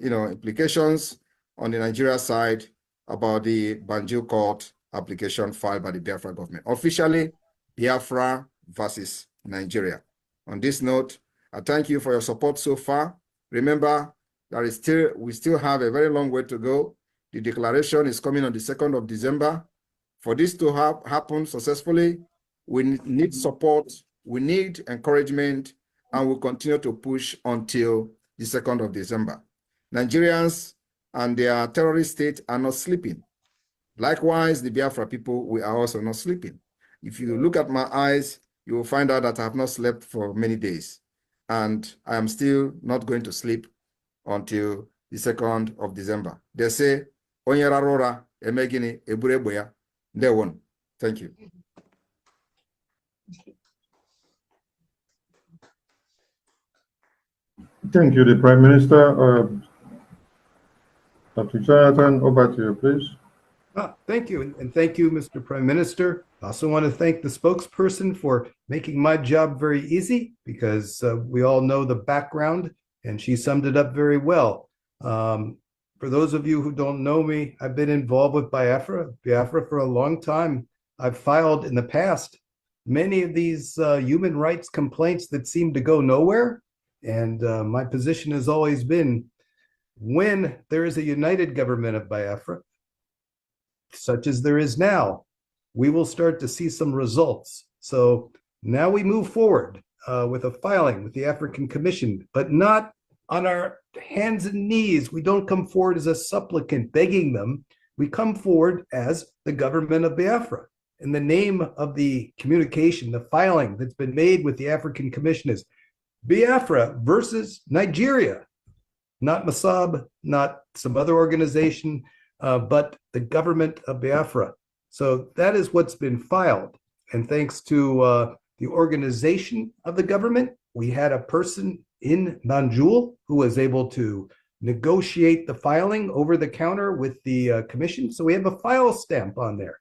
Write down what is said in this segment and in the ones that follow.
implications on the Nigeria side about the Banjul court application filed by the Biafra government. Officially, Biafra versus Nigeria. On this note, I thank you for your support so far. Remember, we still have a very long way to go. The declaration is coming on the 2nd of December. For this to happen successfully, we need support, we need encouragement, and we'll continue to push until the 2nd of December. Nigerians and their terrorist state are not sleeping. Likewise, the Biafra people, we are also not sleeping. If you look at my eyes, you will find out that I have not slept for many days. And I am still not going to sleep until the 2nd of December. They say, Onye rarora emegini ebureboya. They won. Thank you. Thank you, the Prime Minister. Dr. Jonathan, over to you, please. Thank you, and thank you, Mr. Prime Minister. I also want to thank the spokesperson for making my job very easy, because we all know the background, and she summed it up very well. For those of you who don't know me, I've been involved with Biafra for a long time. I've filed in the past many of these human rights complaints that seem to go nowhere. And my position has always been, when there is a united government of Biafra, such as there is now, we will start to see some results. So now we move forward with a filing with the African Commission, but not on our hands and knees. We don't come forward as a supplicant begging them. We come forward as the government of Biafra. And the name of the communication, the filing that's been made with the African Commission is Biafra versus Nigeria, not Masab, not some other organization, but the government of Biafra. So that is what's been filed. And thanks to the organization of the government, we had a person in Banjul who was able to negotiate the filing over the counter with the commission. So we have a file stamp on there.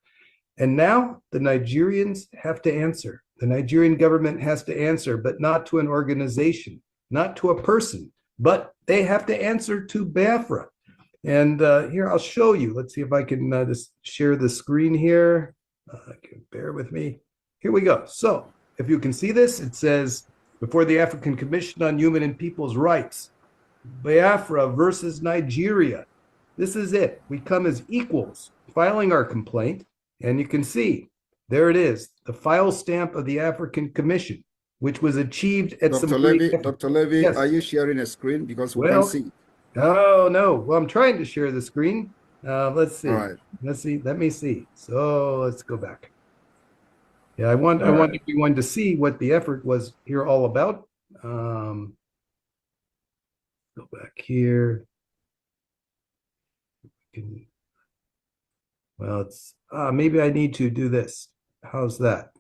And now the Nigerians have to answer. The Nigerian government has to answer, but not to an organization, not to a person, but they have to answer to Biafra. And here, I'll show you. Let's see if I can just share the screen here. Bear with me. Here we go. So if you can see this, it says, before the African Commission on Human and People's Rights, Biafra versus Nigeria. This is it. We come as equals, filing our complaint. And you can see, there it is, the file stamp of the African Commission, which was achieved at Dr. some Levy, Dr. Levy, yes. Are you sharing a screen? Because we can't see. Oh, no. Well, I'm trying to share the screen. Let's see. All right. Let's see. Let me see. So let's go back. Yeah, I want everyone to see what the effort was here all about. Go back here. Well, it's maybe I need to do this. How's that?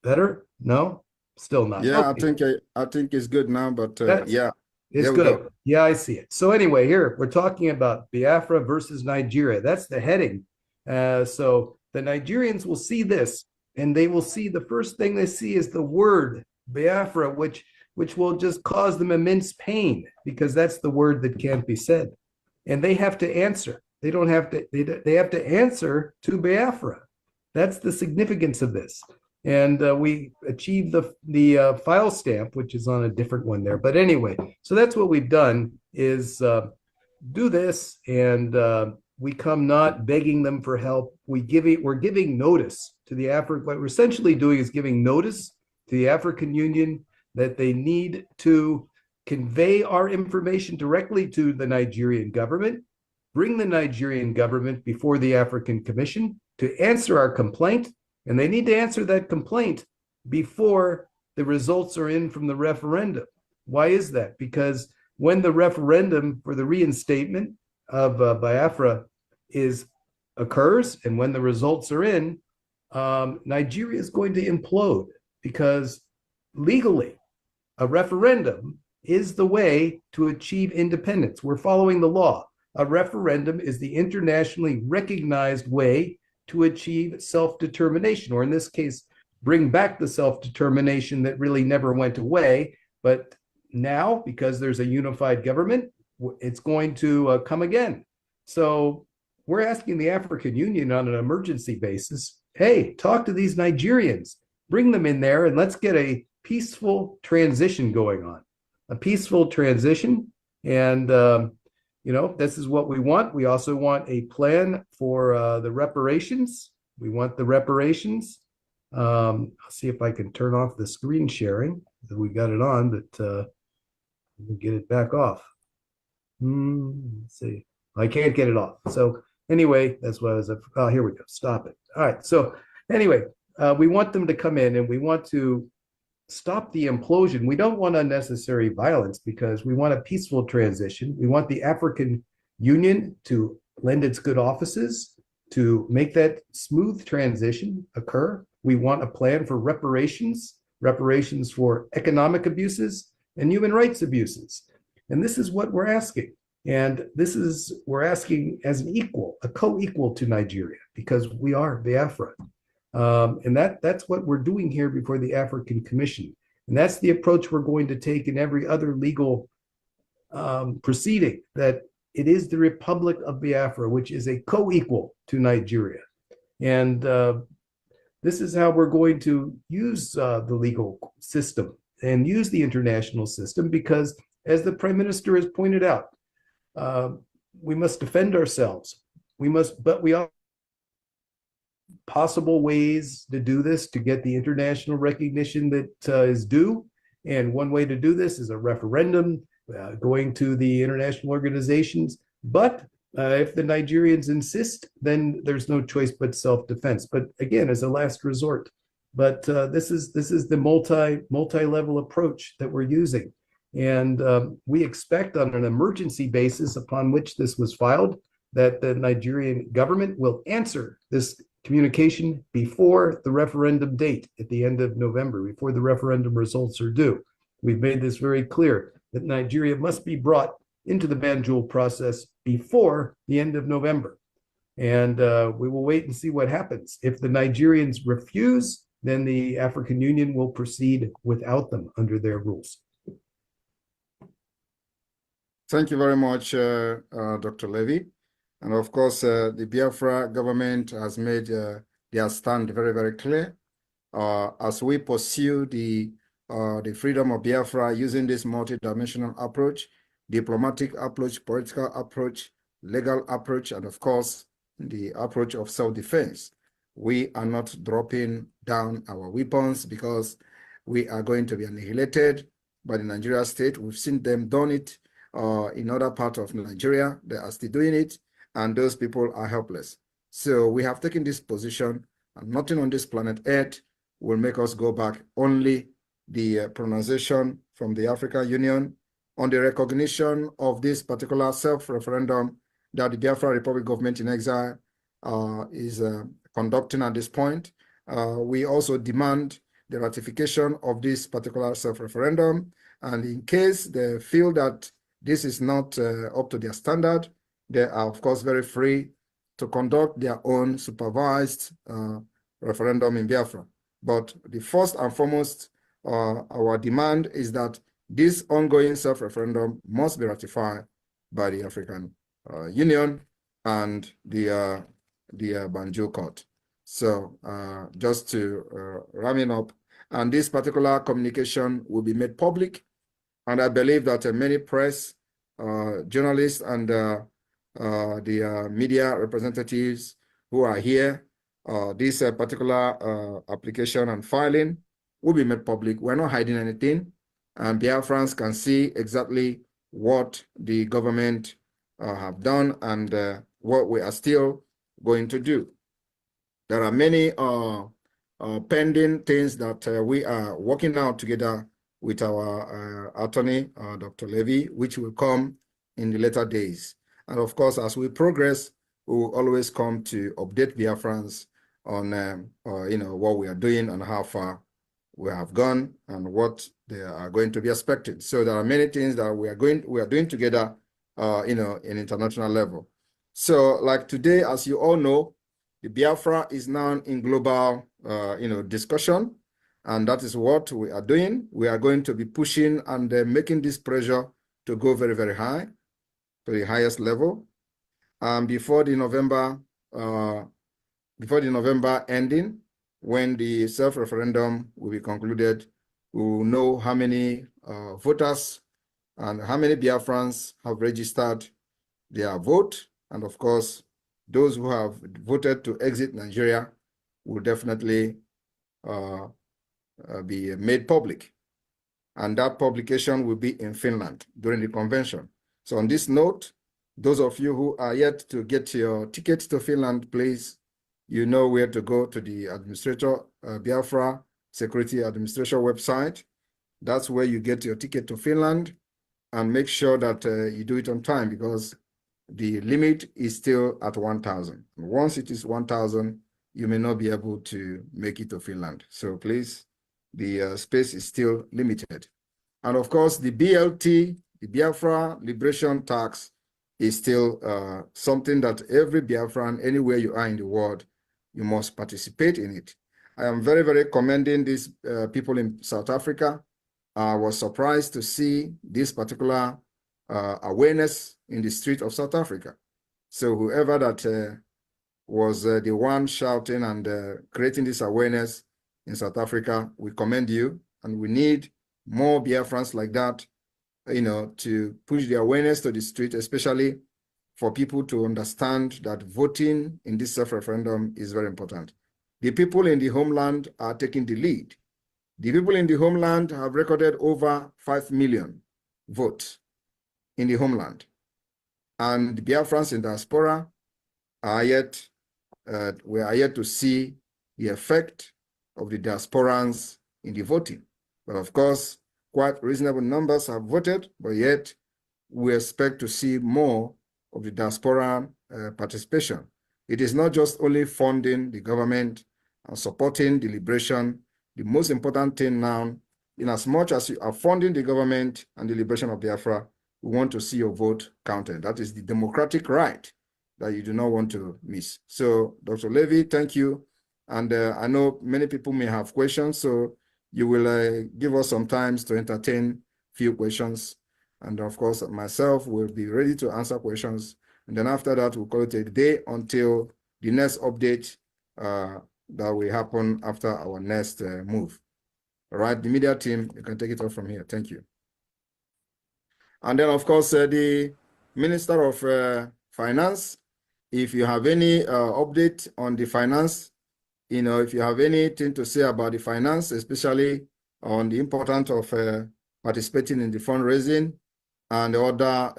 Better? No, still not. Yeah, okay. I think it's good now, but yeah, it's good. Yeah, I see it. So anyway, here we're talking about Biafra versus Nigeria. That's the heading. So the Nigerians will see this, and they will see the first thing they see is the word Biafra, which will just cause them immense pain, because that's the word that can't be said, and they have to answer. They don't have to. They have to answer to Biafra. That's the significance of this. And we achieved the file stamp, which is on a different one there. But anyway, so that's what we've done is do this, and we come not begging them for help. We're giving notice to the what we're essentially doing is giving notice to the African Union that they need to convey our information directly to the Nigerian government, bring the Nigerian government before the African Commission to answer our complaint, and they need to answer that complaint before the results are in from the referendum. Why is that? Because when the referendum for the reinstatement of Biafra occurs, and when the results are in, Nigeria is going to implode, because legally, a referendum is the way to achieve independence. We're following the law. A referendum is the internationally recognized way to achieve self-determination, or in this case, bring back the self-determination that really never went away. But now, because there's a unified government, it's going to come again. So we're asking the African Union on an emergency basis, hey, talk to these Nigerians, bring them in there, and let's get a peaceful transition going on. A peaceful transition. And, this is what we want. We also want a plan for the reparations. We want the reparations. I'll see if I can turn off the screen sharing. We got it on, but we'll get it back off. Let's see. I can't get it off. So anyway, that's what I was. Oh, here we go. Stop it. All right. So anyway, we want them to come in and we want to stop the implosion. We don't want unnecessary violence because we want a peaceful transition. We want the African Union to lend its good offices to make that smooth transition occur. We want a plan for reparations for economic abuses and human rights abuses. And this is what we're asking. And we're asking as an equal, a co-equal to Nigeria, because we are Biafra. And that's what we're doing here before the African Commission. And that's the approach we're going to take in every other legal proceeding, that it is the Republic of Biafra, which is a co-equal to Nigeria. And this is how we're going to use the legal system and use the international system, because as the Prime Minister has pointed out, we must defend ourselves. But we are possible ways to do this to get the international recognition that is due. And one way to do this is a referendum, going to the international organizations. But if the Nigerians insist, then there's no choice but self-defense. But again, as a last resort. But this is the multi-level approach that we're using. And we expect on an emergency basis upon which this was filed that the Nigerian government will answer this communication before the referendum date at the end of November, before the referendum results are due. We've made this very clear that Nigeria must be brought into the Banjul process before the end of November. And we will wait and see what happens. If the Nigerians refuse, then the African Union will proceed without them under their rules. Thank you very much, Dr. Levy. And of course, the Biafra government has made their stand very, very clear. As we pursue the freedom of Biafra using this multidimensional approach, diplomatic approach, political approach, legal approach, and of course, the approach of self-defense, we are not dropping down our weapons because we are going to be annihilated by the Nigeria state. We've seen them done it in other parts of Nigeria. They are still doing it, and those people are helpless. So we have taken this position, and nothing on this planet Earth will make us go back. Only the pronunciation from the African Union on the recognition of this particular self-referendum that the Biafra Republic government in exile is conducting at this point. We also demand the ratification of this particular self-referendum. And in case they feel that this is not up to their standard, they are, of course, very free to conduct their own supervised referendum in Biafra. But the first and foremost, our demand is that this ongoing self-referendum must be ratified by the African Union and the Banjul Court. So just to ramming up, and this particular communication will be made public. And I believe that many press, journalists, and the media representatives who are here, this particular application and filing will be made public. We're not hiding anything, and Biafrans can see exactly what the government have done and what we are still going to do. There are many pending things that we are working out together with our attorney, Dr. Levy, which will come in the later days. And of course, as we progress, we will always come to update Biafrans on what we are doing and how far we have gone and what they are going to be expecting. So there are many things that we are doing together, in international level. So like today, as you all know, the Biafra is now in global, discussion, and that is what we are doing. We are going to be pushing and making this pressure to go very, very high. to the highest level. Before the November ending, when the self-referendum will be concluded, we will know how many voters and how many Biafrans have registered their vote. And of course, those who have voted to exit Nigeria will definitely be made public. And that publication will be in Finland during the convention. So on this note, those of you who are yet to get your tickets to Finland, please, you know where to go to the administrator, Biafra Security Administration website. That's where you get your ticket to Finland, and make sure that you do it on time, because the limit is still at 1,000. Once it is 1,000, you may not be able to make it to Finland. So please, the space is still limited. And of course, the BLT, the Biafra Liberation Tax, is still something that every Biafran, anywhere you are in the world, you must participate in it. I am very, very commending these people in South Africa. I was surprised to see this particular awareness in the street of South Africa. So whoever that was the one shouting and creating this awareness in South Africa, we commend you, and we need more Biafrans like that, you know, to push the awareness to the street, especially for people to understand that voting in this self-referendum is very important. The people in the homeland are taking the lead. The people in the homeland have recorded over 5 million votes in the homeland. And the Biafrans in diaspora are yet, we are yet to see the effect of the diasporans in the voting. But of course, quite reasonable numbers have voted, but yet we expect to see more of the diaspora participation. It is not just only funding the government and supporting the liberation. The most important thing now, in as much as you are funding the government and the liberation of Biafra, we want to see your vote counted. That is the democratic right that you do not want to miss. So, Dr. Levy, thank you. And I know many people may have questions, so you will give us some time to entertain few questions. And of course, myself will be ready to answer questions. And then after that, we'll call it a day until the next update that will happen after our next move. All right, the media team, you can take it off from here. Thank you. And then, of course, the Minister of Finance, if you have any update on the finance, you know, if you have anything to say about the finance, especially on the importance of participating in the fundraising and other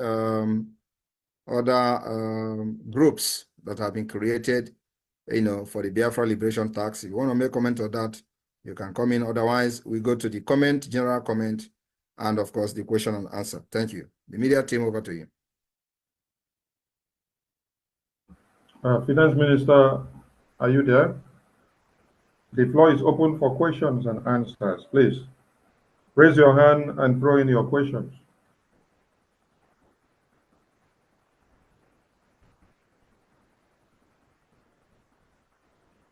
groups that have been created, you know, for the Biafra Liberation Tax. If you want to make a comment on that, you can come in. Otherwise, we go to the comment, general comment, and of course, the question and answer. Thank you. The media team, over to you. Finance Minister, are you there? The floor is open for questions and answers. Please raise your hand and throw in your questions.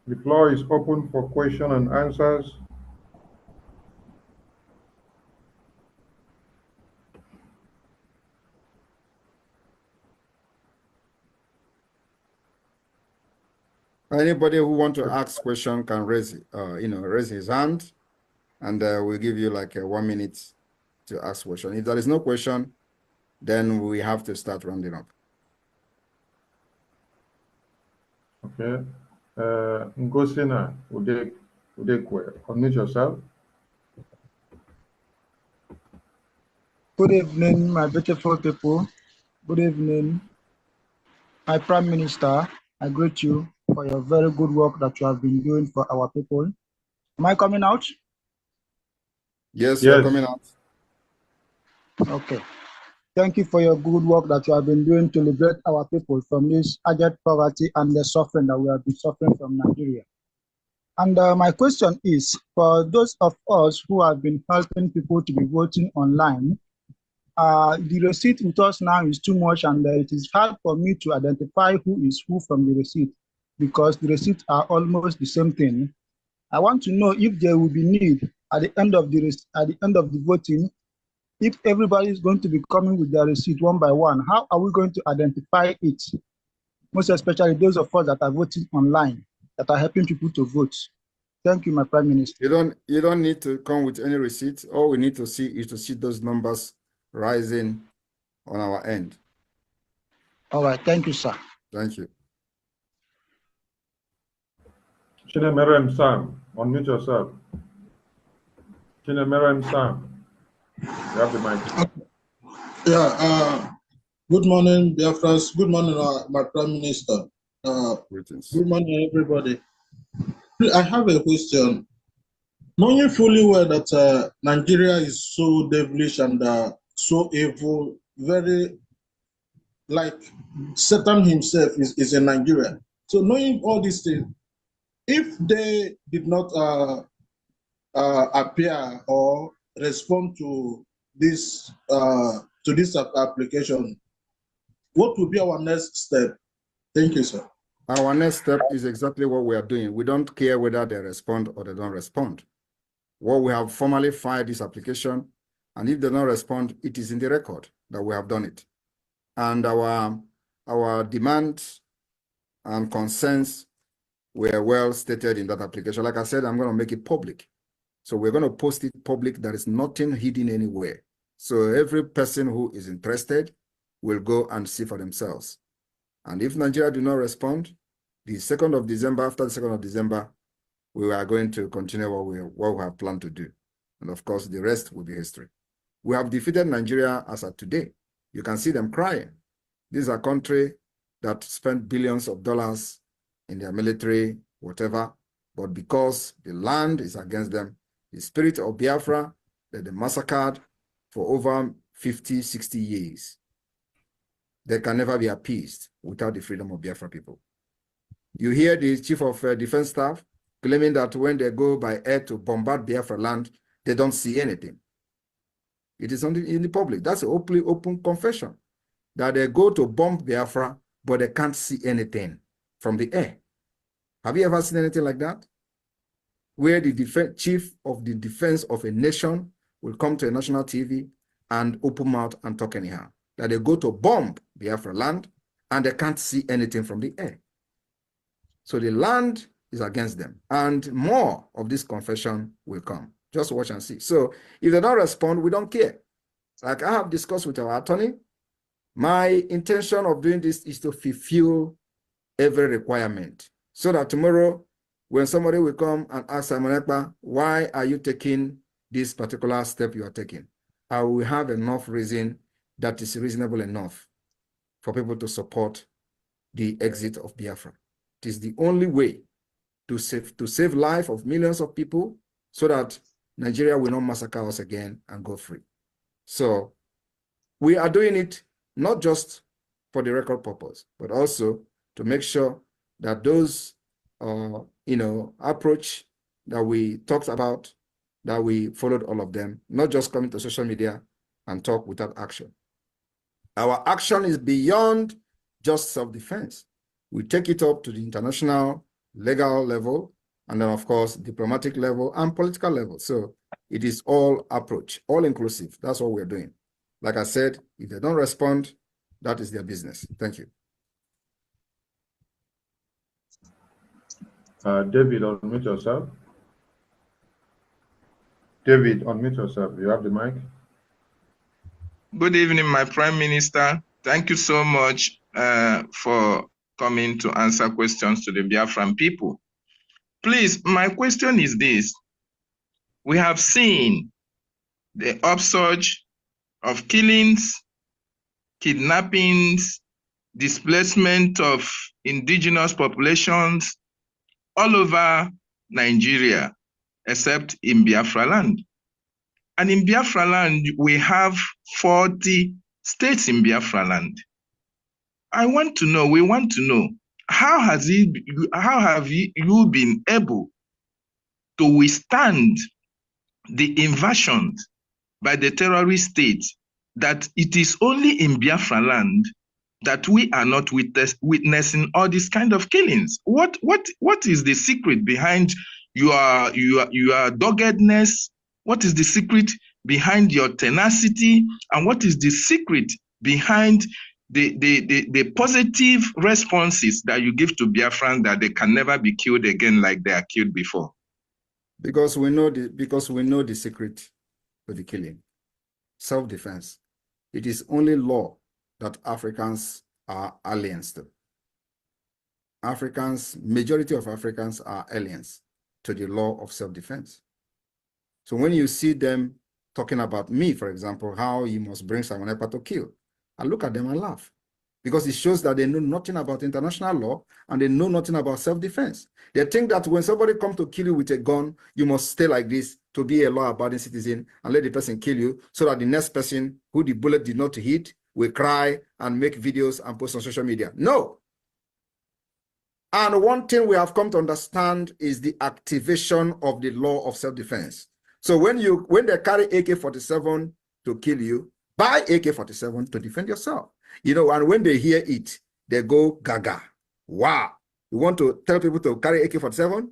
The floor is open for question and answers. Anybody who want to ask question can raise, raise his hand, and we'll give you like 1 minute to ask question. If there is no question, then we have to start rounding up. Okay. Ngosina Udekwe, unmute yourself. Good evening, my beautiful people. Good evening, my Prime Minister. I greet you for your very good work that you have been doing for our people. Am I coming out? Yes, you're coming out. Okay. Thank you for your good work that you have been doing to liberate our people from this urgent poverty and the suffering that we have been suffering from Nigeria. And my question is, for those of us who have been helping people to be voting online, the receipt with us now is too much, and it is hard for me to identify who is who from the receipt, because the receipts are almost the same thing. I want to know if there will be need at the end of the voting If everybody is going to be coming with their receipt one by one, how are we going to identify it? Most especially those of us that are voting online, that are helping people to vote. Thank you, my Prime Minister. You don't need to come with any receipts. All we need to see is to see those numbers rising on our end. All right, thank you, sir. Thank you. Chinemerem Sam, unmute yourself. Chinemerem Sam, you have the mic. Yeah, good morning, Biafras. Good morning, my Prime Minister. Greetings. Good morning, everybody. I have a question. Knowing fully well that Nigeria is so devilish and so evil, very like Satan himself is a Nigerian. So knowing all these things, if they did not appear or respond to this application, what will be our next step? Thank you, sir. Our next step is exactly what we are doing. We don't care whether they respond or they don't respond. What we have formally filed this application, and if they don't respond, it is in the record that we have done it. And our demands and concerns were well stated in that application. Like I said, I'm going to make it public. So we're going to post it public. There is nothing hidden anywhere. So every person who is interested will go and see for themselves. And if Nigeria do not respond, the 2nd of December, after the 2nd of December, we are going to continue what we have planned to do. And of course, the rest will be history. We have defeated Nigeria as of today. You can see them crying. This is a country that spent billions of dollars in their military, whatever, but because the land is against them, the spirit of Biafra that they massacred for over 50, 60 years, they can never be appeased without the freedom of Biafra people. You hear the chief of defense staff claiming that when they go by air to bombard Biafra land, they don't see anything. It is only in the public. That's an open confession that they go to bomb Biafra, but they can't see anything from the air. Have you ever seen anything like that? Where the chief of the defense of a nation will come to a national TV and open mouth and talk anyhow. That they go to bomb Biafra land and they can't see anything from the air. So the land is against them. And more of this confession will come. Just watch and see. So if they don't respond, we don't care. Like I have discussed with our attorney, my intention of doing this is to fulfill every requirement. So that tomorrow, when somebody will come and ask Simon Ekpa, why are you taking this particular step you are taking? I will have enough reason that is reasonable enough for people to support the exit of Biafra. It is the only way to save life of millions of people so that Nigeria will not massacre us again and go free. So we are doing it not just for the record purpose, but also to make sure that those approach that we talked about, that we followed all of them, not just coming to social media and talk without action. Our action is beyond just self-defense. We take it up to the international legal level, and then of course, diplomatic level and political level. So it is all approach, all inclusive. That's what we're doing. Like I said, if they don't respond, that is their business. Thank you. David, unmute yourself. David, unmute yourself. You have the mic. Good evening, my Prime Minister. Thank you so much for coming to answer questions to the Biafran people. Please, my question is this. We have seen the upsurge of killings, kidnappings, displacement of indigenous populations all over Nigeria, except in Biafra land. And in Biafra land, we have 40 states in Biafra land. We want to know, how have you been able to withstand the invasion by the terrorist state, that it is only in Biafra land that we are not witnessing all these kind of killings? What is the secret behind your doggedness? What is the secret behind your tenacity, and what is the secret behind the positive responses that you give to Biafran that they can never be killed again like they are killed before? Because we know the secret to the killing. Self-defense. It is only law that Africans are aliens to. Majority of Africans are aliens to the law of self-defense. So when you see them talking about me, for example, how you must bring someone Ekpa to kill, I look at them and laugh, because it shows that they know nothing about international law and they know nothing about self-defense. They think that when somebody comes to kill you with a gun, you must stay like this to be a law-abiding citizen and let the person kill you, so that the next person who the bullet did not hit will cry and make videos and post on social media. No. And one thing we have come to understand is the activation of the law of self-defense. So when they carry AK-47 to kill you, buy AK-47 to defend yourself. You know, and when they hear it, they go gaga. Wow. You want to tell people to carry AK-47?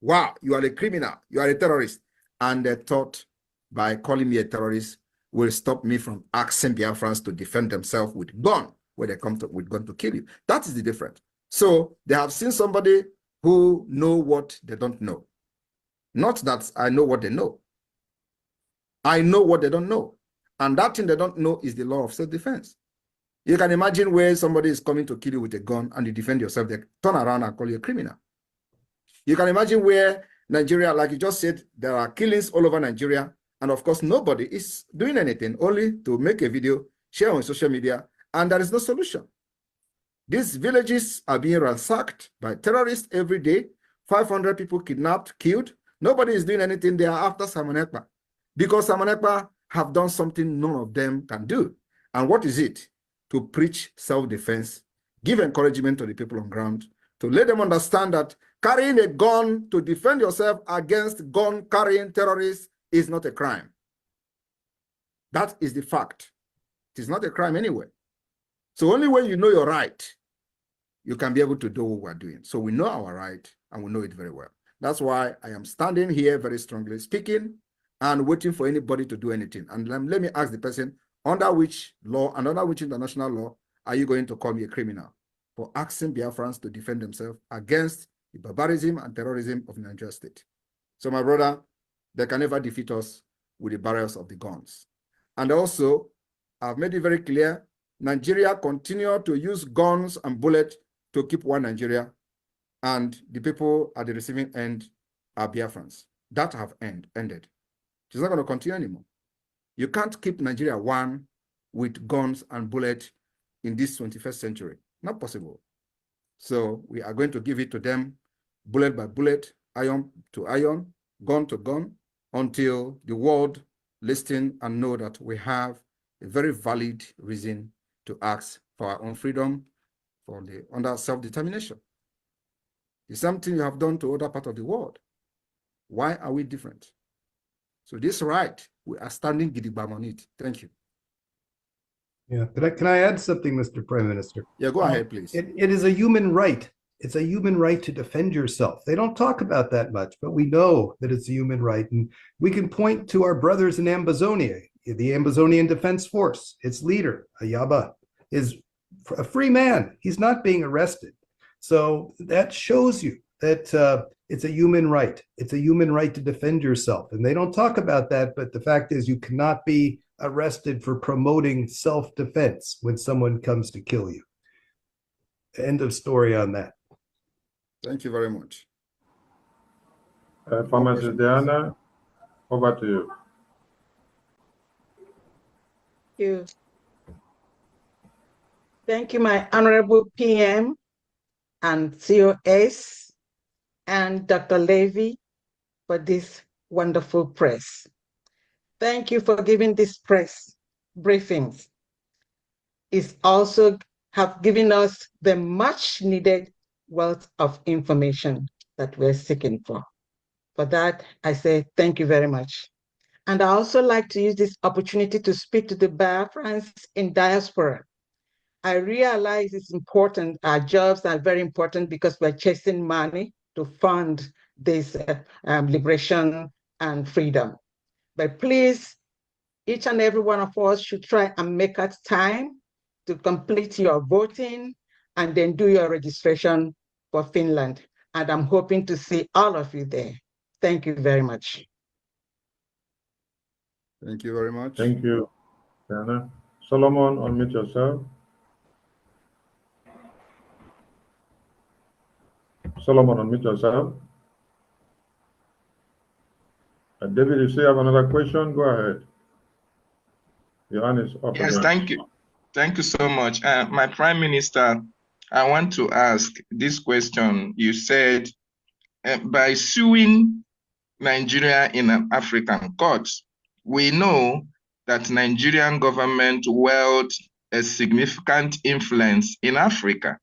Wow, you are a criminal. You are a terrorist. And they thought by calling me a terrorist will stop me from asking Biafrans to defend themselves with gun when they come with gun to kill you. That is the difference. So they have seen somebody who know what they don't know. Not that I know what they know. I know what they don't know. And that thing they don't know is the law of self-defense. You can imagine where somebody is coming to kill you with a gun and you defend yourself, they turn around and call you a criminal. You can imagine where Nigeria, like you just said, there are killings all over Nigeria. And of course, nobody is doing anything, only to make a video, share on social media, and there is no solution. These villages are being ransacked by terrorists every day. 500 people kidnapped, killed. Nobody is doing anything. They are after Simon Ekpa, because Simon Ekpa have done something none of them can do. And what is it? To preach self-defense, give encouragement to the people on ground, to let them understand that carrying a gun to defend yourself against gun-carrying terrorists is not a crime. That is the fact. It is not a crime anyway. So only when you know your right, you can be able to do what we're doing. So we know our right, and we know it very well. That's why I am standing here very strongly speaking and waiting for anybody to do anything. And let me ask the person, under which law and under which international law are you going to call me a criminal for asking Biafrans to defend themselves against the barbarism and terrorism of the Nigerian state? So my brother, they can never defeat us with the barrels of the guns. And also, I've made it very clear, Nigeria continue to use guns and bullets to keep one Nigeria, and the people at the receiving end are Biafrans. That have ended. It's not going to continue anymore. You can't keep Nigeria one with guns and bullets in this 21st century. Not possible. So we are going to give it to them bullet by bullet, iron to iron, gun to gun, until the world listen and know that we have a very valid reason to ask for our own freedom under self-determination. It's something you have done to other parts of the world. Why are we different? So this right, we are standing gidigbam on it. Thank you. Yeah, can I add something, Mr. Prime Minister? Yeah, go ahead, please. It is a human right. It's a human right to defend yourself. They don't talk about that much, but we know that it's a human right. And we can point to our brothers in Ambazonia, the Ambazonian Defense Force. Its leader, Ayaba, is a free man. He's not being arrested. So that shows you that it's a human right. It's a human right to defend yourself. And they don't talk about that, but the fact is you cannot be arrested for promoting self-defense when someone comes to kill you. End of story on that. Thank you very much. Pharmacist Diana, over to you. Thank you. Thank you, my Honorable PM and COS and Dr. Levy for this wonderful press. Thank you for giving this press briefings. It's also have given us the much needed wealth of information that we're seeking for. For that, I say thank you very much. And I also like to use this opportunity to speak to the Biafrans in diaspora. I realize it's important, our jobs are very important because we're chasing money to fund this liberation and freedom. But please each and every one of us should try and make out time to complete your voting and then do your registration for Finland. And I'm hoping to see all of you there. Thank you very much. Thank you very much. Thank you, Diana. Solomon, unmute yourself. Solomon, unmute yourself. David, you still have another question? Go ahead. Your hand is up. Yes, again. thank you. Thank you so much. My Prime Minister, I want to ask this question. You said by suing Nigeria in an African court, we know that Nigerian government wield a significant influence in Africa.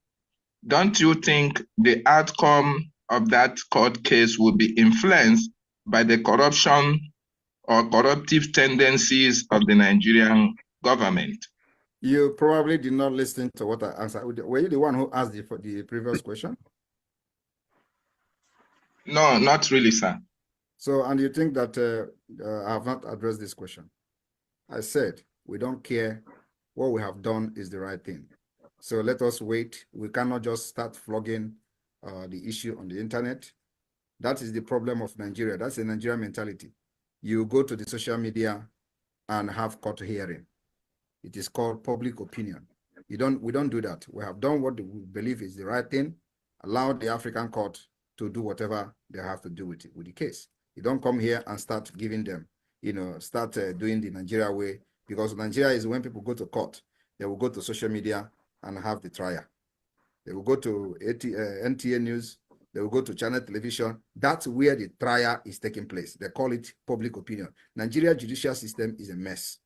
Don't you think the outcome of that court case will be influenced by the corruption or corruptive tendencies of the Nigerian government? You probably did not listen to what I answered. Were you the one who asked the previous question? No, not really, sir. So, and you think that I have not addressed this question? I said, we don't care. What we have done is the right thing. So let us wait. We cannot just start flogging the issue on the internet. That is the problem of Nigeria. That's the Nigerian mentality. You go to the social media and have court hearing. It is called public opinion. We don't do that. We have done what we believe is the right thing. Allow the African court to do whatever they have to do with the case. You don't come here and start giving them, start doing the Nigeria way, because Nigeria is when people go to court, they will go to social media and have the trial. They will go to NTA News, they will go to channel television. That's where the trial is taking place. They call it public opinion. Nigeria judicial system is a mess.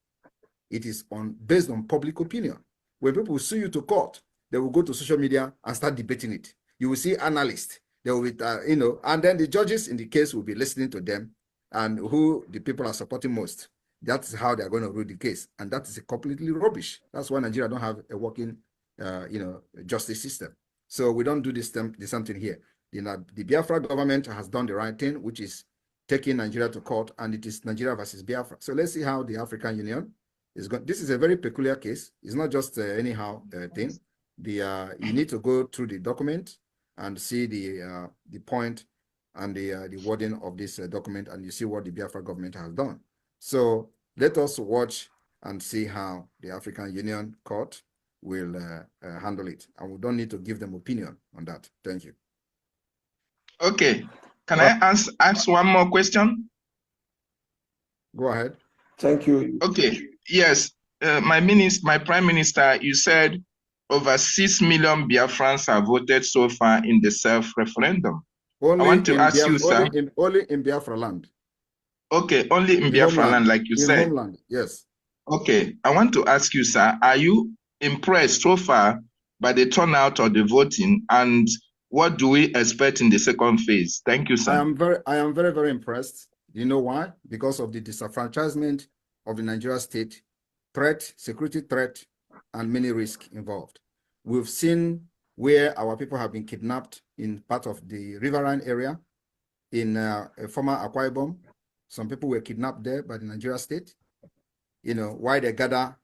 It is based on public opinion. When people sue you to court, they will go to social media and start debating it. You will see analysts. They will be, and then the judges in the case will be listening to them and who the people are supporting most. That's how they're going to rule the case. And that is completely rubbish. That's why Nigeria don't have a working, justice system. So we don't do the same thing here. The Biafra government has done the right thing, which is taking Nigeria to court, and it is Nigeria versus Biafra. So let's see how the African Union is going. This is a very peculiar case. It's not just anyhow thing. You need to go through the document and see the point and the wording of this document, and you see what the Biafra government has done. So let us watch and see how the African Union court will handle it. And we don't need to give them opinion on that. Thank you. Okay. Can I ask one more question? Go ahead. Thank you. Okay. Yes. My Prime Minister, you said over 6 million Biafrans have voted so far in the self-referendum. I want to ask you, sir. Only in Biafra land. Okay, only in Biafra land, like you said. Homeland, yes. Okay, I want to ask you, sir, are you impressed so far by the turnout of the voting, and what do we expect in the second phase? Thank you, sir. I am very, very impressed. You know why? Because of the disenfranchisement of the Nigeria state, security threat, and many risks involved. We've seen where our people have been kidnapped in part of the riverine area, in a former Akwa Ibom. Some people were kidnapped there by the Nigeria state, while they gather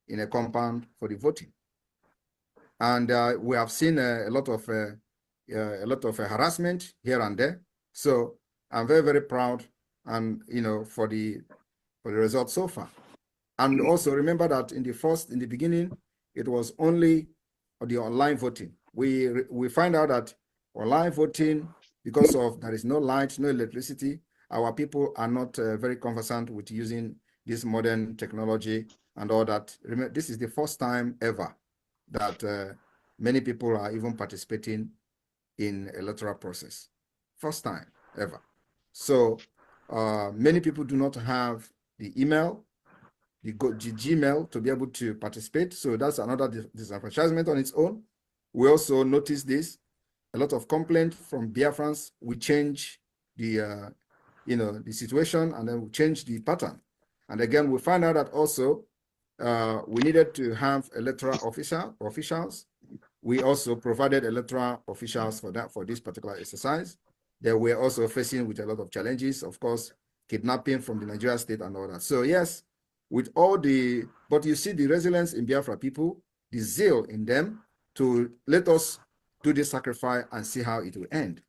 in a compound for the voting. And we have seen a lot of harassment here and there. So I'm very, very proud, and for the results so far. And also remember that in the beginning, it was only the online voting. We find out that online voting, because of there is no light, no electricity, our people are not very conversant with using this modern technology and all that. Remember, this is the first time ever that many people are even participating in electoral process. First time ever. So many people do not have the email, the Gmail to be able to participate. So that's another disenfranchisement on its own. We also noticed this, a lot of complaints from Biafrans. We change the situation, and then we change the pattern. And again, we find out that also we needed to have electoral officials. We also provided electoral officials for this particular exercise. They were also facing with a lot of challenges, of course, kidnapping from the Nigeria state and all that. So yes, with all the, but you see the resilience in Biafra people, the zeal in them to let us do this sacrifice and see how it will end.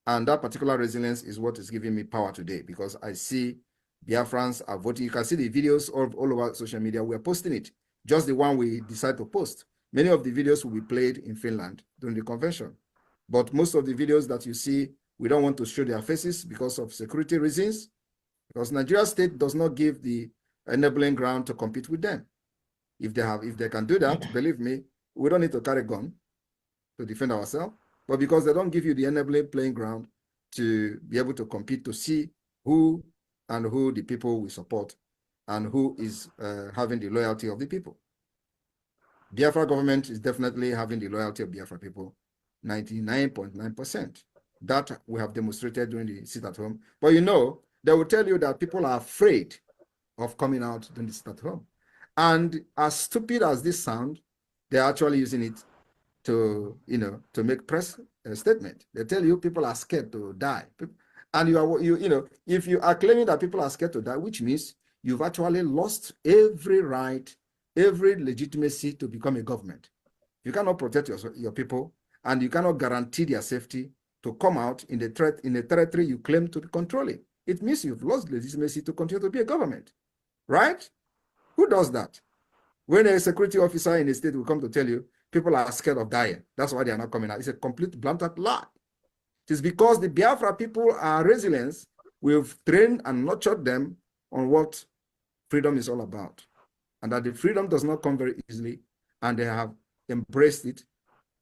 And that particular resilience is what is giving me power today, because I see Biafrans are voting. You can see the videos all over social media. We're posting it. Just the one we decide to post. Many of the videos will be played in Finland during the convention. But most of the videos that you see, we don't want to show their faces because of security reasons, because Nigeria state does not give the enabling ground to compete with them. If they can do that, believe me, we don't need to carry a gun to defend ourselves. But because they don't give you the enabling playing ground to be able to compete, to see who the people will support and who is having the loyalty of the people. Biafra government is definitely having the loyalty of Biafra people, 99.9%. That we have demonstrated during the sit at home. But you know, they will tell you that people are afraid of coming out during the sit at home. And as stupid as this sounds, they're actually using it to, to make press statement. They tell you people are scared to die. And if you are claiming that people are scared to die, which means you've actually lost every right, every legitimacy to become a government. You cannot protect your people, and you cannot guarantee their safety to come out in the territory you claim to be controlling. It means you've lost legitimacy to continue to be a government, right? Who does that? When a security officer in a state will come to tell you people are scared of dying, that's why they are not coming out. It's a complete blatant lie. It is because the Biafra people are resilient. We've trained and nurtured them on what freedom is all about, and that the freedom does not come very easily, and they have embraced it,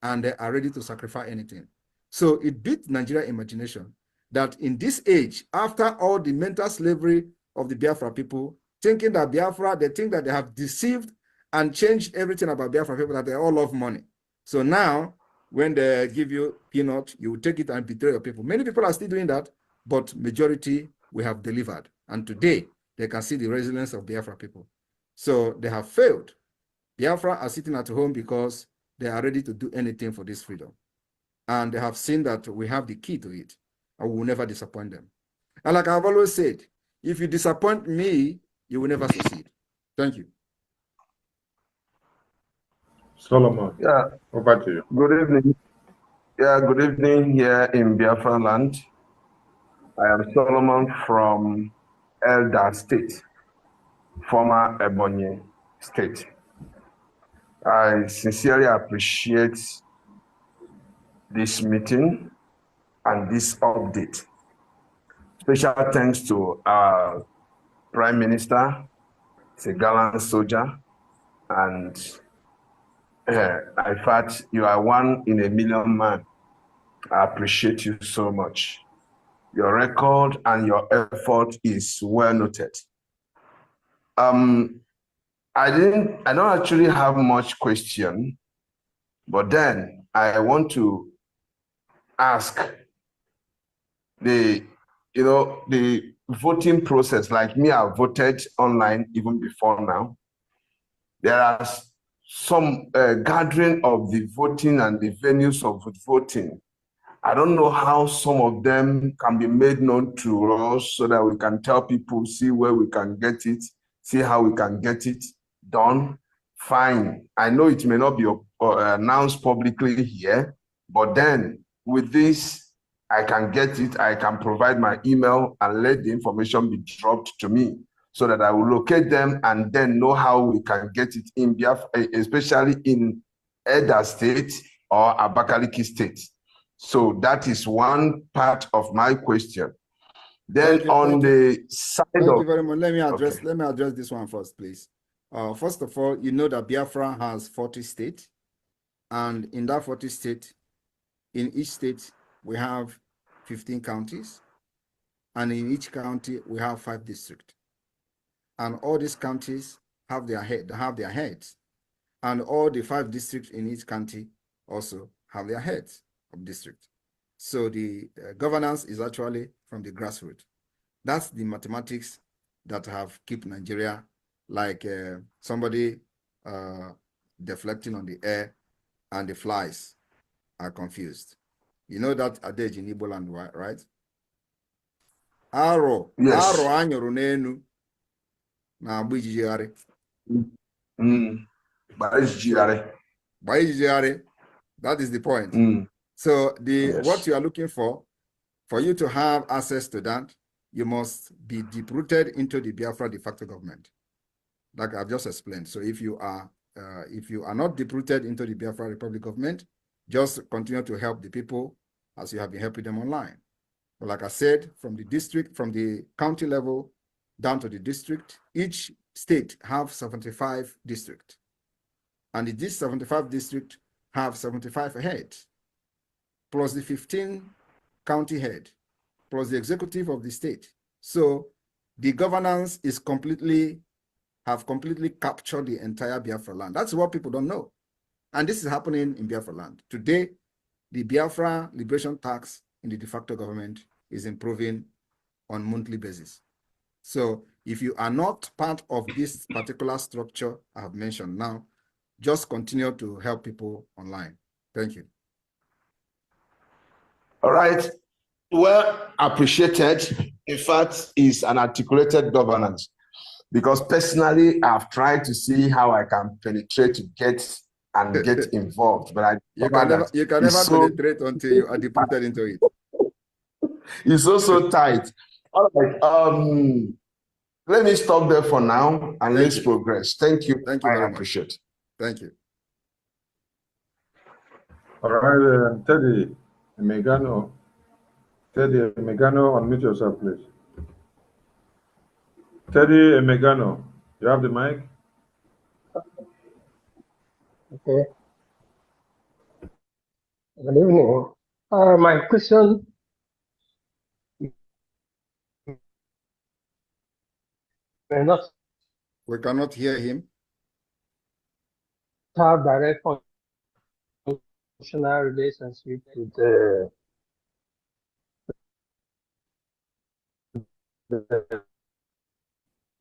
and they are ready to sacrifice anything. So it beat Nigerian imagination that in this age, after all the mental slavery of the Biafra people, thinking that Biafra, they think that they have deceived and changed everything about Biafra people, that they all love money. So now, when they give you peanut, you will take it and betray your people. Many people are still doing that, but majority we have delivered. And today, they can see the resilience of Biafra people. So they have failed. Biafra are sitting at home because they are ready to do anything for this freedom. And they have seen that we have the key to it, and we will never disappoint them. And like I've always said, if you disappoint me, you will never succeed. Thank you. Solomon, Yeah, over to you. good evening. Yeah, good evening here in Biafra land. I am Solomon from Elda State, former Ebonyi State. I sincerely appreciate this meeting and this update. Special thanks to our Prime Minister, he's a gallant soldier, and in fact, you are one in a million man. I appreciate you so much. Your record and your effort is well noted. I don't actually have much question, but then I want to ask the voting process. Like me, I voted online even before now. There are some gathering of the voting and the venues of voting. I don't know how some of them can be made known to us so that we can tell people, see where we can get it, see how we can get it done. Fine. I know it may not be announced publicly here, but then with this, I can get it. I can provide my email and let the information be dropped to me so that I will locate them and then know how we can get it in Biafra, especially in Elda State or Abakaliki State. So that is one part of my question. Then the side Thank you very much. Let me address this one first, please. First of all, you know that Biafra has 40 states, and in that 40 states, in each state we have 15 counties, and in each county we have 5 districts, and all these counties have their heads, and all the 5 districts in each county also have their heads of district. So the governance is actually from the grassroots. That's the mathematics that have kept Nigeria like somebody deflecting on the air and the flies are confused. You know that adage in Igbo land, right? Arrow, yes. arrow anyoro n'enu. na agba ijijigharị. That is the point. So what you are looking for you to have access to that, you must be deep-rooted into the Biafra de facto government, like I've just explained. So if you are not deep-rooted into the Biafra Republic government, just continue to help the people as you have been helping them online. But like I said, from the county level down to the district, each state have 75 districts. And these 75 districts have 75 heads, plus the 15 county head, plus the executive of the state. So the governance is completely captured the entire Biafra land. That's what people don't know. And this is happening in Biafra land. Today, the Biafra liberation tax in the de facto government is improving on a monthly basis. So if you are not part of this particular structure I have mentioned now, just continue to help people online. Thank you. All right. Well appreciated. In fact, it's an articulated governance, because personally, I've tried to see how I can penetrate to get involved, but you can never penetrate until you are deep-rooted into it. It's also tight. All right. Let me stop there for now and let's progress. Thank you. Thank you very much. Appreciate it. Thank you. All right, Teddy Megano. Teddy Megano, unmute yourself, please. Teddy Megano, you have the mic. Okay. Good evening. My question. We cannot hear him. Have direct functional relationship with the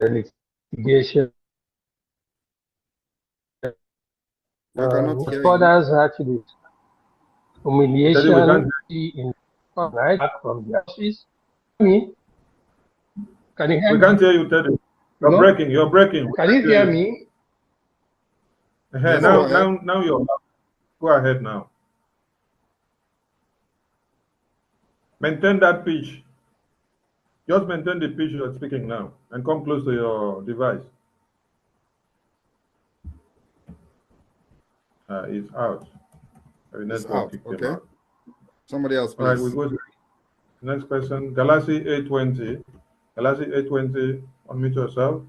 litigation. Others actually humiliation in right from the office. Me? Can you hear me? We can't hear you, Teddy. You're breaking. You're breaking. Can you hear me? Yes, now you're. Go ahead now. Maintain that pitch. Just maintain the pitch you're speaking now, and come close to your device. It's out. It's out. Okay. Somebody else, please. All right, we go to the next person. Galaxy 820. Galaxy 820, unmute yourself.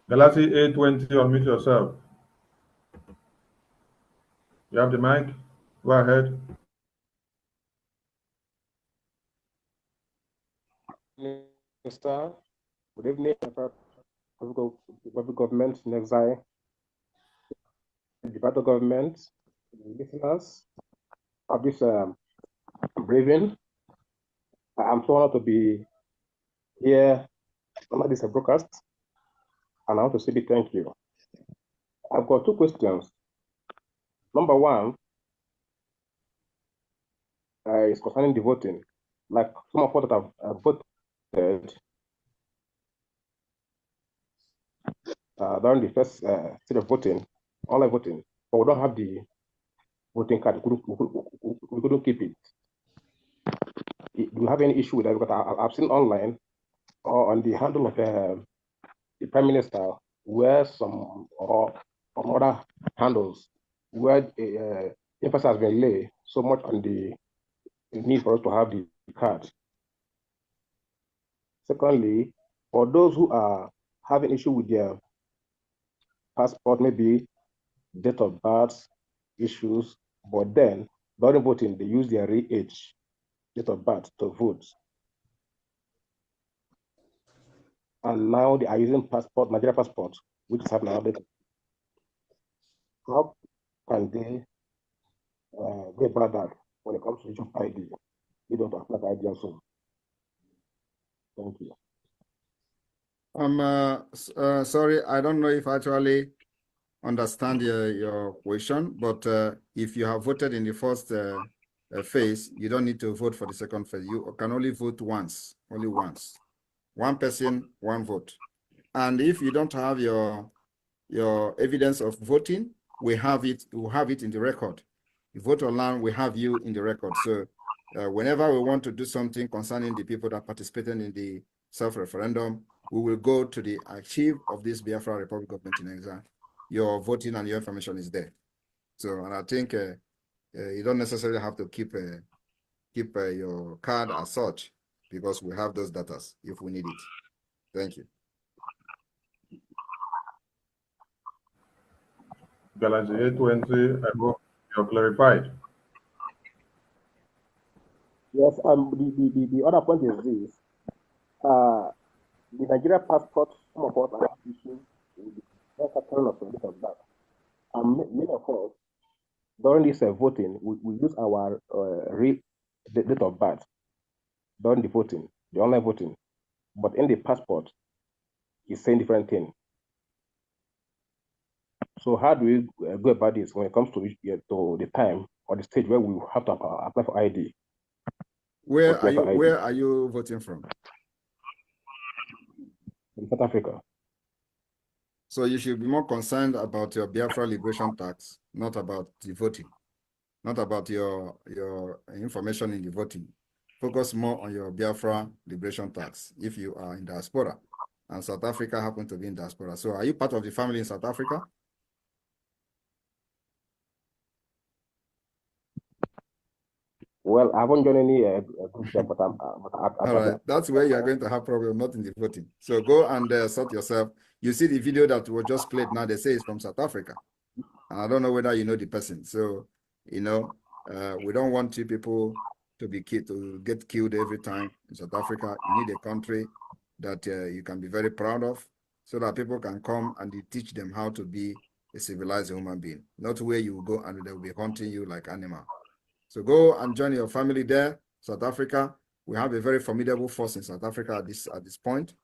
Galaxy 820, unmute yourself. You have the mic. Go ahead. Mr. Good evening, government in exile, the battle government, the listeners of this briefing. I'm so honored to be here on this broadcast, and I want to say big thank you. I've got two questions. Number one is concerning the voting. Like some of us that have voted during the first stage of voting, online voting, but we don't have the voting card. We couldn't keep it. Do you have any issue with that? Because I've seen online or on the handle of the Prime Minister where some other handles where emphasis has been laid so much on the need for us to have the card. Secondly, for those who are having issue with their passport, maybe date of birth issues, but then during voting, they use their real age, date of birth to vote. And now they are using passport, Nigerian passport, which is happening nowadays. How can they get about that when it comes to issue of ID? You don't apply for ID also. Thank you. I'm sorry, I don't know if I actually understand your question, but if you have voted in the first phase, you don't need to vote for the second phase. You can only vote once, only once. One person, one vote. And if you don't have your evidence of voting, we have it in the record. You vote online, we have you in the record. So whenever we want to do something concerning the people that participated in the self-referendum, we will go to the archive of this Biafra Republic Government in Exile. Your voting and your information is there. So, and I think you don't necessarily have to keep your card as such, because we have those data if we need it. Thank you. Galaxy A20, I hope you're clarified. Yes, the other point is this. The Nigeria passport, some of us are issuing the pattern of that. And many of us, during this voting, we use our real date of birth during the voting, the online voting. But in the passport, it's saying different thing. So how do we go about this when it comes to the time or the stage where we have to apply for ID? Where are you voting from? In South Africa. So you should be more concerned about your Biafra liberation tax, not about the voting, not about your information in the voting. Focus more on your Biafra liberation tax if you are in diaspora, and South Africa happen to be in diaspora. So are you part of the family in South Africa? Well, I haven't done any group there, but I'm all right, that's where you are going to have problem, not in the voting. So go and sort yourself. You see the video that was just played now, they say it's from South Africa. And I don't know whether you know the person. So, you know, we don't want you people to get killed every time in South Africa. You need a country that you can be very proud of, so that people can come and teach them how to be a civilized human being, not where you will go and they will be hunting you like animal. So go and join your family there, South Africa. We have a very formidable force in South Africa at this point.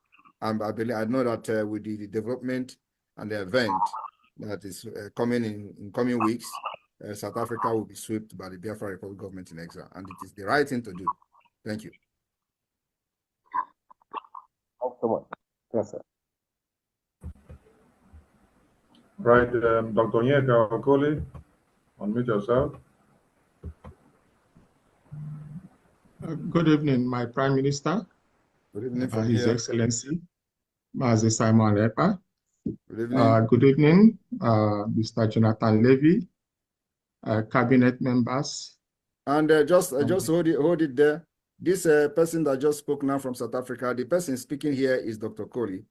And I know that with the development and the event that is coming in coming weeks, South Africa will be swept by the Biafra Republic Government in Exile. And it is the right thing to do. Thank you. Thanks so much. Yes, sir. Right, Dr. Nyeka Okoli, unmute yourself. Good evening, my Prime Minister. Good evening from His here. Excellency, Mazi Simon Ekpa. Good evening. Good evening, Mr. Jonathan Levy, cabinet members. And just hold it there. This person that just spoke now from South Africa, the person speaking here is Dr. Coley.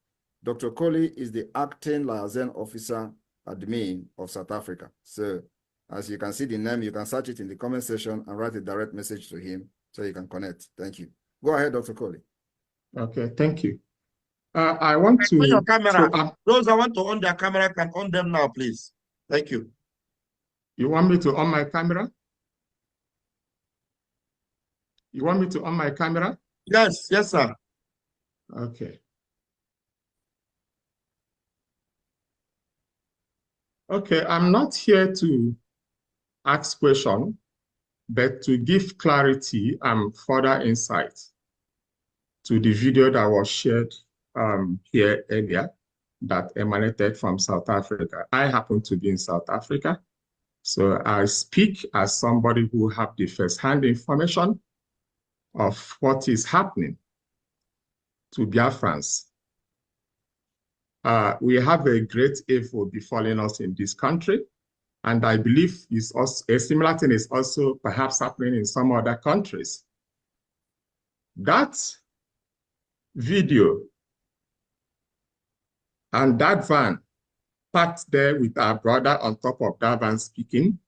Dr. Coley is the acting liaison officer admin of South Africa. So as you can see the name, you can search it in the comment section and write a direct message to him so you can connect. Thank you. Go ahead, Dr. Coley. Okay, thank you. I want to... On your camera. Those that want to on their camera can on them now, please. Thank you. You want me to on my camera? You want me to on my camera? Yes, yes, sir. Okay. Okay, I'm not here to ask questions, but to give clarity and further insight to the video that was shared here earlier that emanated from South Africa. I happen to be in South Africa, so I speak as somebody who have the first-hand information of what is happening to Biafrans. We have a great evil befalling us in this country, and I believe it's also, a similar thing is also perhaps happening in some other countries. That video and that van parked there with our brother on top of that van speaking,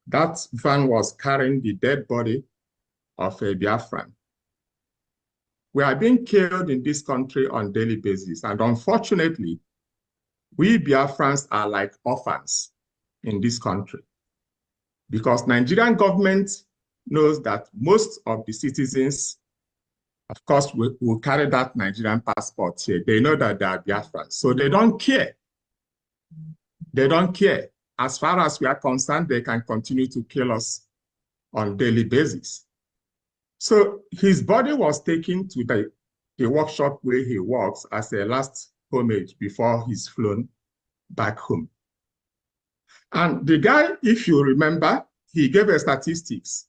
that van was carrying the dead body of a Biafran. We are being killed in this country on a daily basis. And unfortunately, we Biafrans are like orphans in this country, because Nigerian government knows that most of the citizens, of course, will carry that Nigerian passport here. They know that they are Biafrans, so they don't care. They don't care. As far as we are concerned, they can continue to kill us on a daily basis. So his body was taken to the the workshop where he works as a last homage before he's flown back home. And the guy, if you remember, he gave a statistics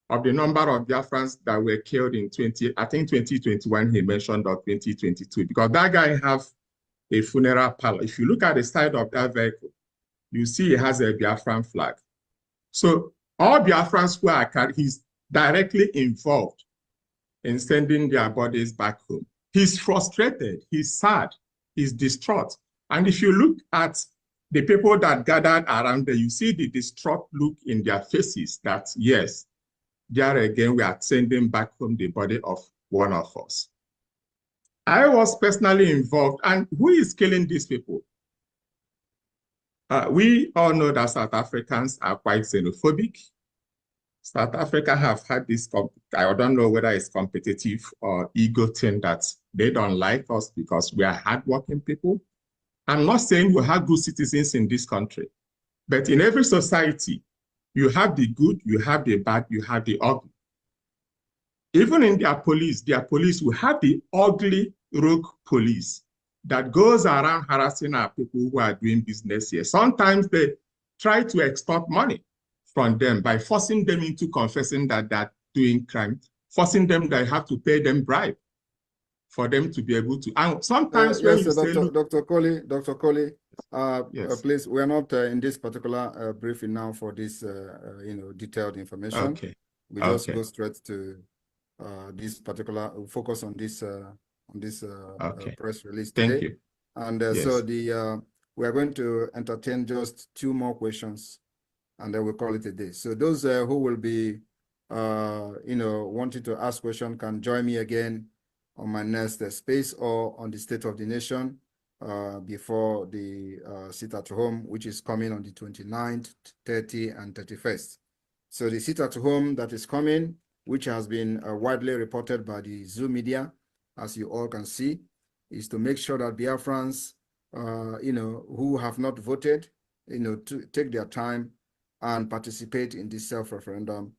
of the number of Biafrans that were killed in 2021, he mentioned, or 2022, because that guy have a funeral parlor. If you look at the side of that vehicle, you see it has a Biafran flag. So all Biafrans who are carried, he's directly involved in sending their bodies back home. He's frustrated, he's sad, he's distraught. And if you look at the people that gathered around there, you see the distraught look in their faces that, yes, there again, we are sending back home the body of one of us. I was personally involved. And who is killing these people? We all know that South Africans are quite xenophobic. South Africa have had this, I don't know whether it's competitive or ego thing, that they don't like us because we are hardworking people. I'm not saying we have good citizens in this country, but in every society, you have the good, you have the bad, you have the ugly. Even in their police will have the ugly rogue police that goes around harassing our people who are doing business here. Sometimes they try to extort money from them by forcing them into confessing that they're doing crime, forcing them that have to pay them bribe for them to be able to. And sometimes when you say, Dr. Coley, yes. please, we are not in this particular briefing now for this, detailed information. Okay. We just go straight to this particular focus on this press release today. Thank you. And Yes. so we are going to entertain just 2 more questions, and then we'll call it a day. So those who will be, wanting to ask questions can join me again on my next space or on the State of the Nation before the sit at home, which is coming on the 29th, 30, and 31st. So the sit at home that is coming, which has been widely reported by the Zoo media, as you all can see, is to make sure that Biafrans, who have not voted, to take their time and participate in this self-referendum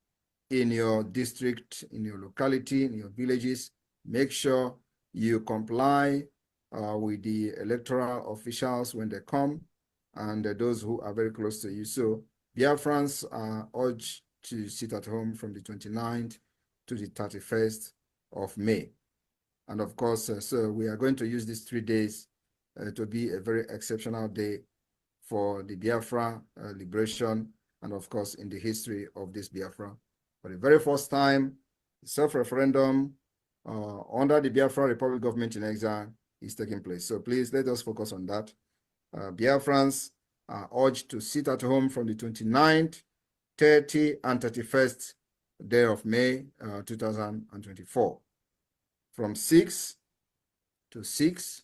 in your district, in your locality, in your villages. Make sure you comply with the electoral officials when they come, and those who are very close to you. So Biafrans are urged to sit at home from the 29th to the 31st of May. And of course, so we are going to use these 3 days to be a very exceptional day for the Biafra liberation, and of course, in the history of this Biafra. For the very first time, the self-referendum under the Biafra Republic government in exile is taking place. So please, let us focus on that. Biafrans are urged to sit at home from the 29th, 30, and 31st day of May 2024. From 6 to 6,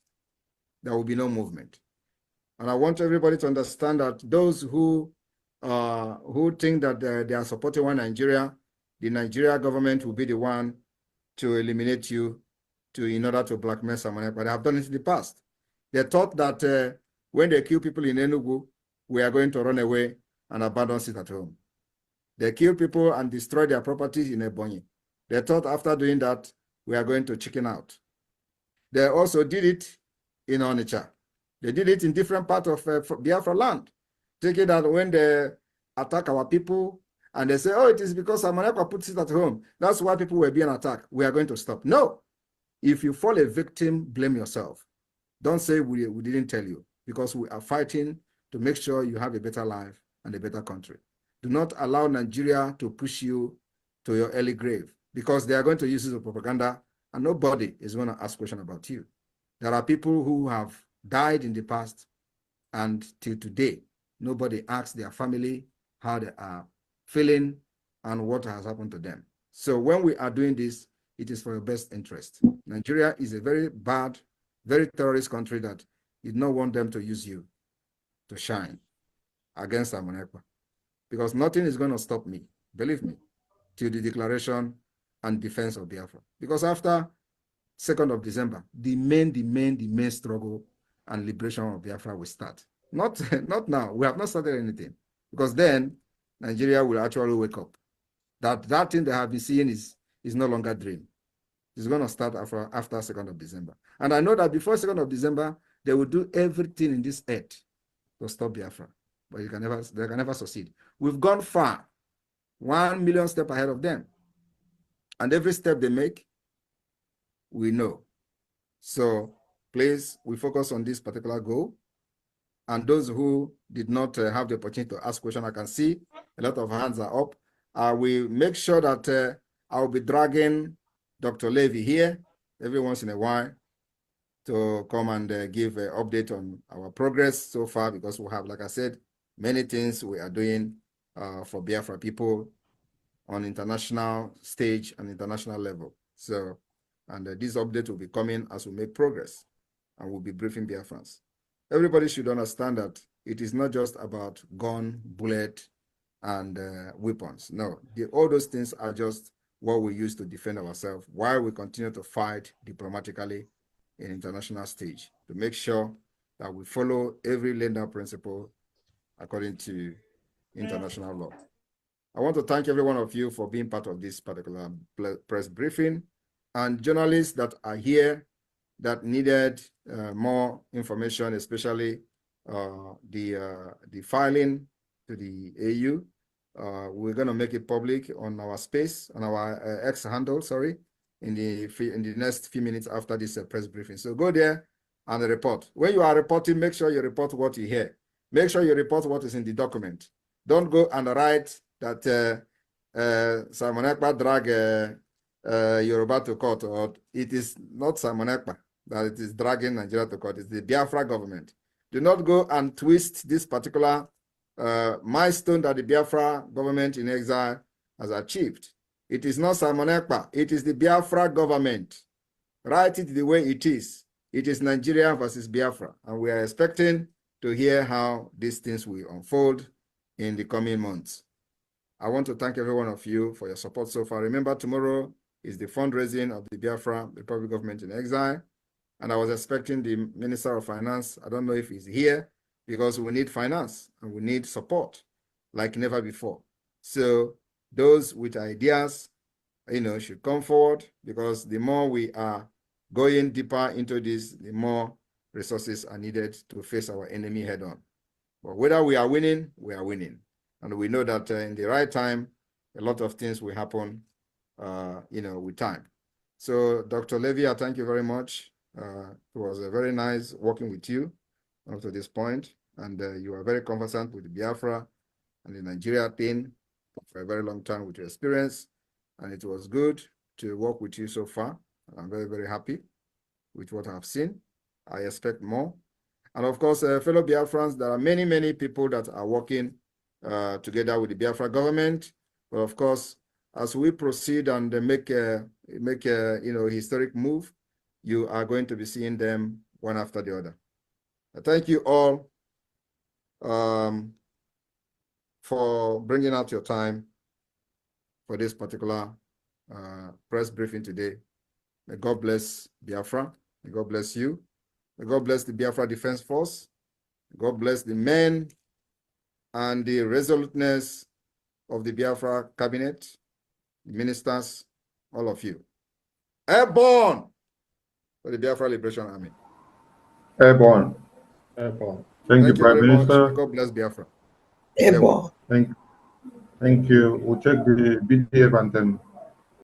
there will be no movement. And I want everybody to understand that those who think that they are supporting one Nigeria, the Nigeria government will be the one to eliminate you in order to blackmail someone. But they have done it in the past. They thought that when they kill people in Enugu, we are going to run away and abandon it at home. They kill people and destroy their properties in Ebonyi. They thought after doing that, we are going to chicken out. They also did it in Onitsha. They did it in different parts of Biafra land, taking that when they attack our people and they say, oh, it is because Amanekwa puts it at home. That's why people were being attacked. We are going to stop. No. If you fall a victim, blame yourself. Don't say we didn't tell you, because we are fighting to make sure you have a better life and a better country. Do not allow Nigeria to push you to your early grave, because they are going to use it as propaganda and nobody is going to ask questions about you. There are people who have died in the past, and till today, nobody asks their family how they are feeling and what has happened to them. So when we are doing this, it is for your best interest. Nigeria is a very bad, very terrorist country that did not want them to use you to shine against Amanekwa, because nothing is going to stop me, believe me, till the declaration and defense of Biafra. Because after 2nd of December, the main struggle and liberation of Biafra will start. Not now. We have not started anything, because then Nigeria will actually wake up. That thing they have been seeing is no longer a dream. It's going to start after 2nd of December. And I know that before 2nd of December, they will do everything in this earth to stop Biafra. But they can never succeed. We've gone far, 1 million steps ahead of them. And every step they make, we know. So please, we focus on this particular goal. And those who did not have the opportunity to ask questions, I can see a lot of hands are up. I will make sure that I will be dragging Dr. Levy here every once in a while to come and give an update on our progress so far, because we have, like I said, many things we are doing for Biafra people on international stage and international level. So, and this update will be coming as we make progress, and we'll be briefing Biafrans. Everybody should understand that it is not just about gun, bullet, and weapons. No, all those things are just what we use to defend ourselves while we continue to fight diplomatically in international stage to make sure that we follow every lender principle according to international law. I want to thank every one of you for being part of this particular press briefing, and journalists that are here that needed more information, especially the filing to the AU. We're going to make it public on our space, on our X handle, sorry, in the next few minutes after this press briefing. So go there and report. When you are reporting, make sure you report what you hear. Make sure you report what is in the document. Don't go and write that Simon Ekpa drag Yoruba to court, or it is not Simon Ekpa that it is dragging Nigeria to court. It's the Biafra government. Do not go and twist this particular milestone that the Biafra government in exile has achieved. It is not Simon Ekpa. It is the Biafra government. Write it the way it is. It is Nigeria versus Biafra. And we are expecting to hear how these things will unfold in the coming months. I want to thank every one of you for your support so far. Remember, tomorrow is the fundraising of the Biafra Republic government in exile. And I was expecting the Minister of Finance. I don't know if he's here, because we need finance and we need support like never before. So those with ideas, should come forward, because the more we are going deeper into this, the more resources are needed to face our enemy head on. But whether we are winning, we are winning. And we know that in the right time, a lot of things will happen, with time. So Dr. Levy, I thank you very much. It was very nice working with you up to this point. And you are very conversant with the Biafra and the Nigeria thing for a very long time with your experience. And it was good to work with you so far. I'm very, very happy with what I've seen. I expect more. And of course, fellow Biafrans, there are many, many people that are working together with the Biafra government. But of course, as we proceed and make a historic move, you are going to be seeing them one after the other. Thank you all for bringing out your time for this particular press briefing today. May God bless Biafra. May God bless you. May God bless the Biafra Defense Force. May God bless the men and the resoluteness of the Biafra cabinet, the ministers, all of you. Airborne for the Biafra Liberation Army. Airborne. Airborne. Thank you, Prime Minister. God bless Biafra. Thank you. We'll check the BDF and then